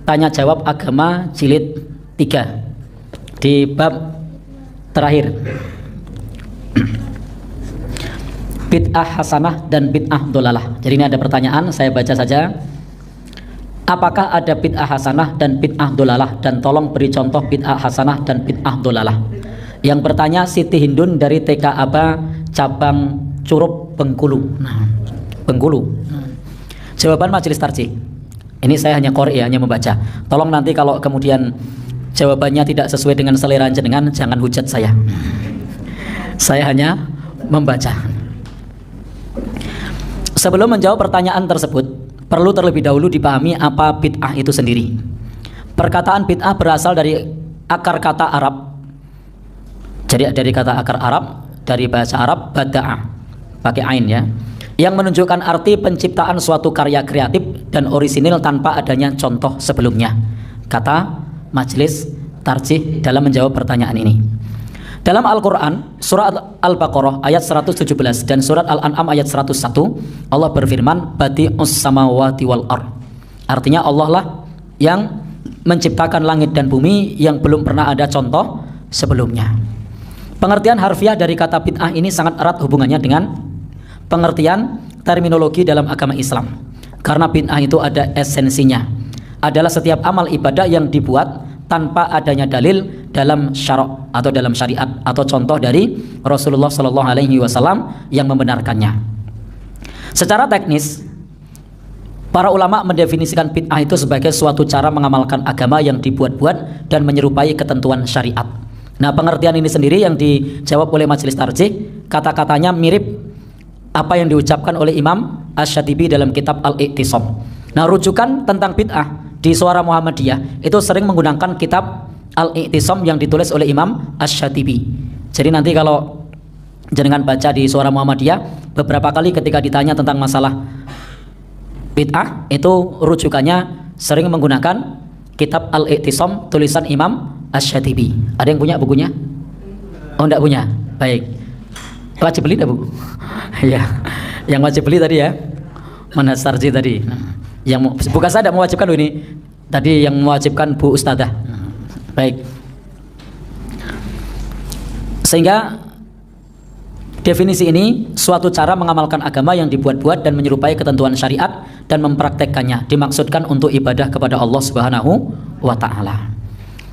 tanya jawab agama jilid 3 di bab terakhir. Bid'ah hasanah dan bid'ah dolalah. Jadi ini ada pertanyaan, saya baca saja. Apakah ada bid'ah hasanah dan bid'ah dolalah? Dan tolong beri contoh bid'ah hasanah dan bid'ah dolalah. Yang bertanya Siti Hindun dari TK Aba cabang Curup Bengkulu. Bengkulu. Jawaban Majelis Tarjih. Ini saya hanya qori, hanya membaca. Tolong nanti kalau kemudian jawabannya tidak sesuai dengan selera jenengan, jangan hujat saya. Saya hanya membaca. Sebelum menjawab pertanyaan tersebut, perlu terlebih dahulu dipahami apa bid'ah itu sendiri. Perkataan bid'ah berasal dari akar kata Arab. Jadi dari kata akar Arab, dari bahasa Arab bada'ah, pakai ain ya, yang menunjukkan arti penciptaan suatu karya kreatif dan orisinil tanpa adanya contoh sebelumnya. Kata Majelis Tarjih dalam menjawab pertanyaan ini. Dalam Al-Quran, surat Al-Baqarah ayat 117 dan surat Al-An'am ayat 101, Allah berfirman, Badi'us samawati wal ard. Artinya Allah lah yang menciptakan langit dan bumi yang belum pernah ada contoh sebelumnya. Pengertian harfiah dari kata bid'ah ini sangat erat hubungannya dengan pengertian terminologi dalam agama Islam. Karena bid'ah itu ada esensinya, adalah setiap amal ibadah yang dibuat tanpa adanya dalil dalam syara' atau dalam syariat atau contoh dari Rasulullah SAW yang membenarkannya. Secara teknis, para ulama mendefinisikan bid'ah itu sebagai suatu cara mengamalkan agama yang dibuat-buat dan menyerupai ketentuan syariat. Nah, pengertian ini sendiri yang dijawab oleh Majelis Tarjih, kata-katanya mirip apa yang diucapkan oleh Imam Asy-Syatibi dalam kitab Al-I'tisam. Nah, rujukan tentang bid'ah di Suara Muhammadiyah itu sering menggunakan kitab Al-I'tisam yang ditulis oleh Imam Asy-Syatibi. Jadi nanti kalau jenengan baca di Suara Muhammadiyah, beberapa kali ketika ditanya tentang masalah bid'ah, itu rujukannya sering menggunakan kitab Al-I'tisam tulisan Imam Asy-Syatibi. Ada yang punya bukunya? Oh, enggak punya. Baik. Wajib beli enggak, Bu? Ya. Yang wajib beli tadi ya. Manhaj Tarjih tadi. Yang bukan saya tidak mewajibkan loh ini. Tadi yang mewajibkan Bu Ustadzah. Baik. Sehingga definisi ini suatu cara mengamalkan agama yang dibuat-buat dan menyerupai ketentuan syariat dan mempraktekkannya, dimaksudkan untuk ibadah kepada Allah Subhanahu wa taala.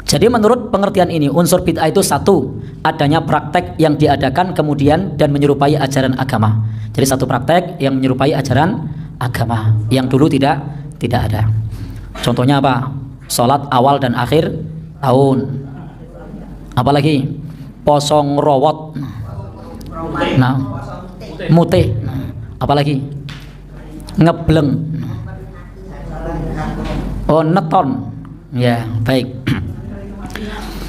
Jadi menurut pengertian ini, unsur bid'ah itu satu, adanya praktek yang diadakan kemudian dan menyerupai ajaran agama. Jadi satu praktek yang menyerupai ajaran agama yang dulu tidak ada. Contohnya apa? Salat awal dan akhir tahun. Apalagi posong rawat. Nah, mutih. Apalagi ngebleng. Oh, neton. Ya, baik.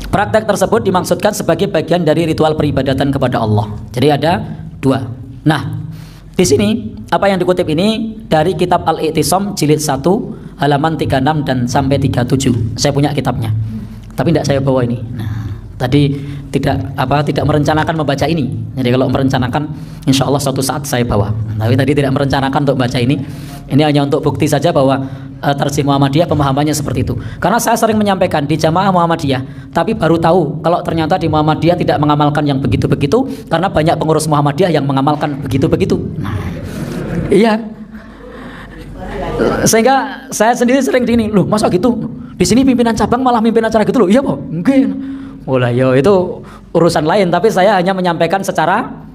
Praktek tersebut dimaksudkan sebagai bagian dari ritual peribadatan kepada Allah. Jadi ada dua. Nah, di sini apa yang dikutip ini dari kitab Al-I'tisam jilid 1 halaman 36 dan sampai 37. Saya punya kitabnya. Tapi tidak saya bawa ini. Nah, tadi tidak merencanakan membaca ini. Jadi kalau merencanakan insya Allah suatu saat saya bawa. Tapi tadi tidak merencanakan untuk baca ini. Ini hanya untuk bukti saja bahwa Tarjih Muhammadiyah pemahamannya seperti itu. Karena saya sering menyampaikan di Jamaah Muhammadiyah, tapi baru tahu kalau ternyata di Muhammadiyah tidak mengamalkan yang begitu-begitu, karena banyak pengurus Muhammadiyah yang mengamalkan begitu-begitu. Iya. Sehingga saya sendiri sering gini, loh masa gitu? Di sini pimpinan cabang malah mimpin acara gitu loh. Iya, Pak. Mungkin. Oh lah, yo itu urusan lain, tapi saya hanya menyampaikan secara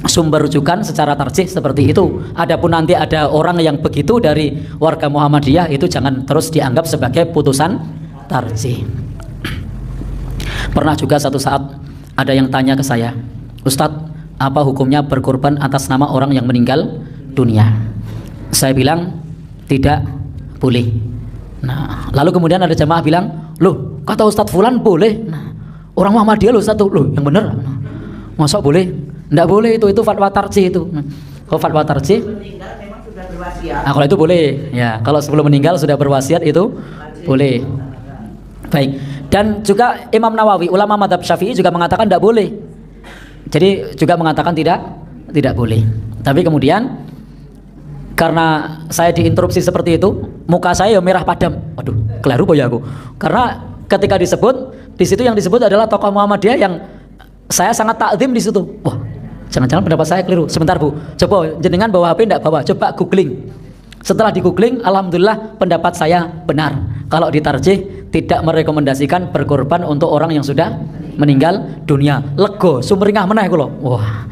sumber rujukan secara tarjih seperti itu. Adapun nanti ada orang yang begitu dari warga Muhammadiyah, itu jangan terus dianggap sebagai putusan tarjih. Pernah juga satu saat ada yang tanya ke saya, Ustadz, apa hukumnya berkorban atas nama orang yang meninggal dunia? Saya bilang tidak boleh. Nah, lalu kemudian ada jamaah bilang, loh kata Ustadz Fulan boleh. Nah, orang Muhammadiyah loh Ustadz, loh yang bener. Masa boleh? Tidak boleh, itu fatwa tarjih itu. Kalau fatwa tarjih, nah, kalau itu boleh. Ya, kalau sebelum meninggal sudah berwasiat itu boleh. Baik. Dan juga Imam Nawawi, ulama mazhab Syafi'i juga mengatakan tidak boleh. Jadi juga mengatakan tidak boleh. Tapi kemudian karena saya diinterupsi seperti itu, muka saya ya merah padam. Waduh, keliru ya aku. Karena ketika disebut di situ yang disebut adalah tokoh Muhammadiyah yang saya sangat takzim di situ. Wah, jangan-jangan pendapat saya keliru. Sebentar Bu, coba jenengan bawa HP enggak bawa, coba googling. Setelah di googling, alhamdulillah pendapat saya benar. Kalau ditarjih tidak merekomendasikan berkorban untuk orang yang sudah meninggal dunia. Lego, sumringah meneh kula. Wah.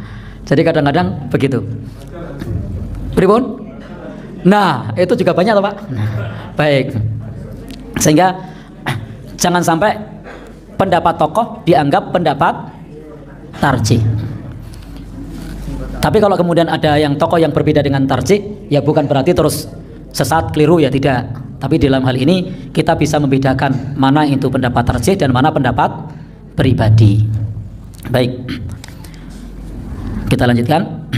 Jadi kadang-kadang begitu. Pripun? Nah, itu juga banyak toh, Pak. Nah, baik. Sehingga jangan sampai pendapat tokoh dianggap pendapat tarjih. Tapi kalau kemudian ada yang tokoh yang berbeda dengan tarjih, ya bukan berarti terus sesat, keliru, ya tidak. Tapi dalam hal ini kita bisa membedakan mana itu pendapat tarjih dan mana pendapat pribadi. Baik. Kita lanjutkan.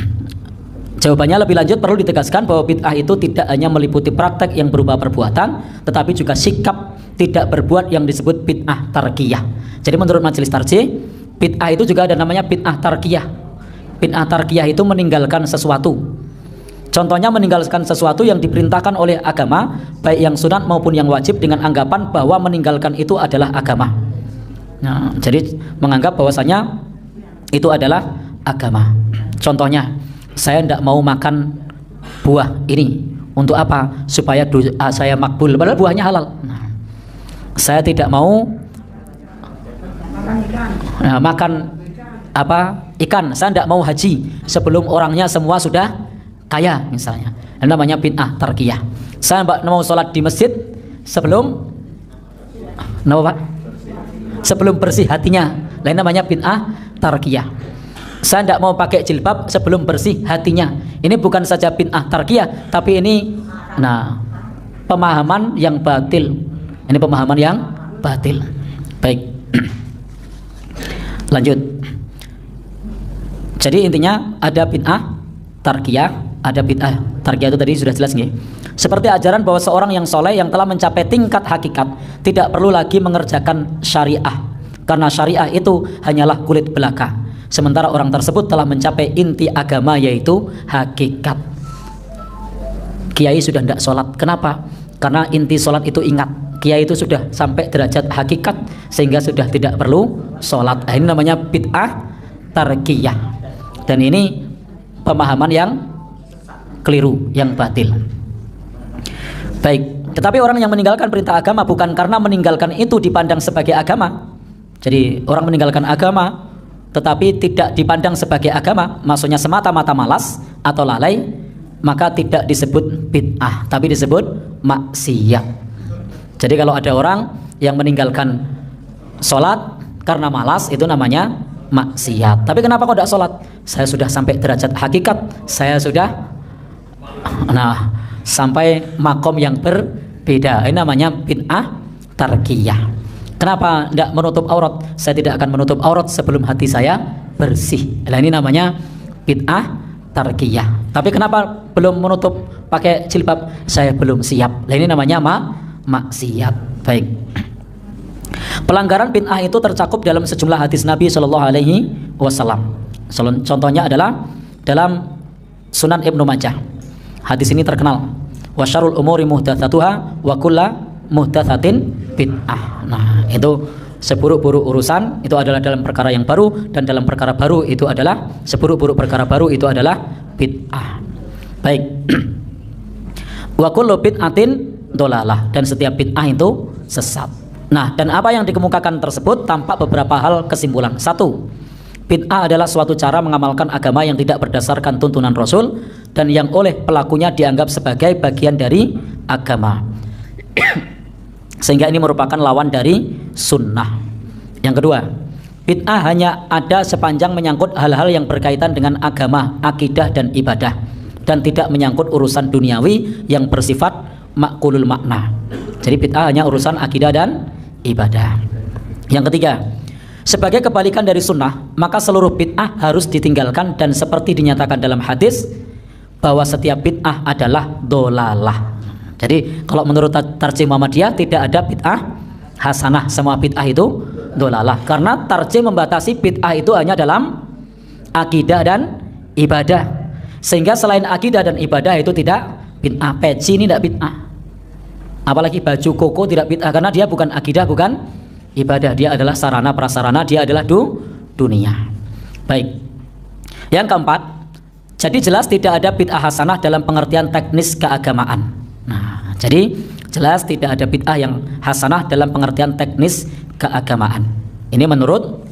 Jawabannya lebih lanjut perlu ditegaskan bahwa bid'ah itu tidak hanya meliputi praktek yang berupa perbuatan, tetapi juga sikap tidak berbuat yang disebut bid'ah tarkiyah. Jadi menurut majelis tarjih, bid'ah itu juga ada namanya bid'ah tarkiyah. Bid'ah tarkiyah itu meninggalkan sesuatu. Contohnya meninggalkan sesuatu yang diperintahkan oleh agama, baik yang sunat maupun yang wajib, dengan anggapan bahwa meninggalkan itu adalah agama. Nah, jadi menganggap bahwasanya itu adalah agama. Contohnya, saya tidak mau makan buah ini. Untuk apa? Supaya doa saya makbul. Padahal buahnya halal. Nah, saya tidak mau makan ikan. Saya tidak mau haji sebelum orangnya semua sudah kaya misalnya. Ini namanya bid'ah tarkiyah. Saya tidak mau sholat di masjid sebelum sebelum bersih hatinya. Lain namanya bid'ah tarkiyah. Saya tidak mau pakai jilbab sebelum bersih hatinya. Ini bukan saja bid'ah tarkiyah, tapi ini pemahaman yang batil. Ini pemahaman yang batil. Baik. Lanjut. Jadi intinya ada bid'ah tarkiyah, ada bid'ah tarkiyah itu tadi sudah jelas nggih. Seperti ajaran bahwa seorang yang soleh yang telah mencapai tingkat hakikat tidak perlu lagi mengerjakan syariah, karena syariah itu hanyalah kulit belaka. Sementara orang tersebut telah mencapai inti agama, yaitu hakikat. Kiai sudah tidak sholat. Kenapa? Karena inti sholat itu ingat. Kiai itu sudah sampai derajat hakikat sehingga sudah tidak perlu sholat. Nah, ini namanya bid'ah tarkiyah. Dan ini pemahaman yang keliru, yang batil. Baik, tetapi orang yang meninggalkan perintah agama bukan karena meninggalkan itu dipandang sebagai agama. Jadi orang meninggalkan agama tetapi tidak dipandang sebagai agama, maksudnya semata-mata malas atau lalai, maka tidak disebut bid'ah, tapi disebut maksiat. Jadi kalau ada orang yang meninggalkan sholat karena malas, itu namanya maksiat. Tapi kenapa kok tidak sholat? Saya sudah sampai derajat hakikat, saya sudah sampai makom yang berbeda. Ini namanya bid'ah tarkiyah. Kenapa tidak menutup aurat? Saya tidak akan menutup aurat sebelum hati saya bersih. Nah, ini namanya bid'ah tarkiyah. Tapi kenapa belum menutup pakai jilbab? Saya belum siap. Nah, ini namanya maksiat. Baik. Pelanggaran bid'ah itu tercakup dalam sejumlah hadis Nabi Shallallahu Alaihi Wasallam. Contohnya adalah dalam Sunan Ibnu Majah. Hadis ini terkenal. Wa syarrul umuri muhdatsatuha wa kullu muhdatsatin bid'ah. Nah, itu seburuk-buruk urusan itu adalah dalam perkara yang baru, dan dalam perkara baru itu adalah seburuk-buruk perkara baru itu adalah bid'ah. Baik. Wa kullu bid'atin dolalah, dan setiap bid'ah itu sesat. Nah, dan apa yang dikemukakan tersebut tampak beberapa hal kesimpulan. Satu, bid'ah adalah suatu cara mengamalkan agama yang tidak berdasarkan tuntunan Rasul dan yang oleh pelakunya dianggap sebagai bagian dari agama. Sehingga ini merupakan lawan dari sunnah. Yang kedua, bid'ah hanya ada sepanjang menyangkut hal-hal yang berkaitan dengan agama, akidah dan ibadah, dan tidak menyangkut urusan duniawi yang bersifat makulul makna. Jadi bid'ah hanya urusan akidah dan ibadah. Yang ketiga, sebagai kebalikan dari sunnah, maka seluruh bid'ah harus ditinggalkan, dan seperti dinyatakan dalam hadis bahwa setiap bid'ah adalah dolalah. Jadi kalau menurut tarjih Muhammadiyah tidak ada bid'ah hasanah, semua bid'ah itu dolalah, karena tarjih membatasi bid'ah itu hanya dalam akidah dan ibadah, sehingga selain akidah dan ibadah itu tidak bid'ah. Peci ini tidak bid'ah. Apalagi baju koko tidak bid'ah karena dia bukan akidah, bukan ibadah. Dia adalah sarana prasarana, dia adalah dunia. Baik. Yang keempat, jadi jelas tidak ada bid'ah hasanah dalam pengertian teknis keagamaan. Nah, jadi jelas tidak ada bid'ah yang hasanah dalam pengertian teknis keagamaan. Ini menurut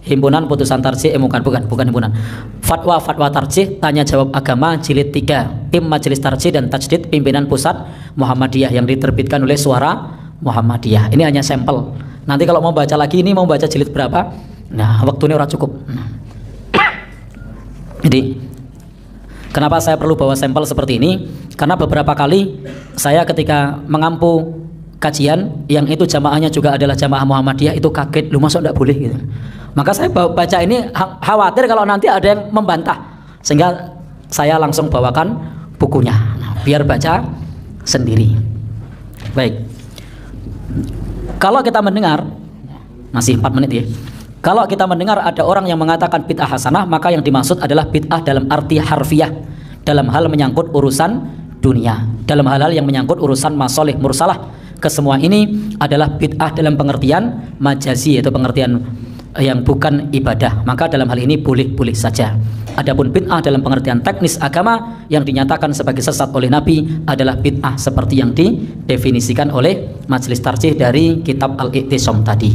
Himpunan Putusan Tarjih, bukan himpunan. Fatwa Tarjih Tanya Jawab Agama Jilid 3, Tim Majelis Tarjih dan Tajdid Pimpinan Pusat Muhammadiyah yang diterbitkan oleh Suara Muhammadiyah. Ini hanya sampel. Nanti kalau mau baca lagi, ini mau baca jilid berapa? Nah, waktunya ora cukup. Jadi, kenapa saya perlu bawa sampel seperti ini? Karena beberapa kali saya ketika mengampu kajian yang itu jamaahnya juga adalah jamaah Muhammadiyah, itu kaget, lu masuk enggak boleh gitu. Maka saya baca ini khawatir kalau nanti ada yang membantah, sehingga saya langsung bawakan bukunya, biar baca sendiri. Baik. Kalau kita mendengar, masih 4 menit ya. Kalau kita mendengar ada orang yang mengatakan bid'ah hasanah, maka yang dimaksud adalah bid'ah dalam arti harfiah, dalam hal menyangkut urusan dunia, dalam hal-hal yang menyangkut urusan masolih mursalah. Kesemua ini adalah bid'ah dalam pengertian majazi, yaitu pengertian yang bukan ibadah. Maka dalam hal ini boleh-boleh saja. Adapun bid'ah dalam pengertian teknis agama yang dinyatakan sebagai sesat oleh Nabi adalah bid'ah seperti yang didefinisikan oleh Majelis Tarjih dari kitab Al-I'tisam tadi.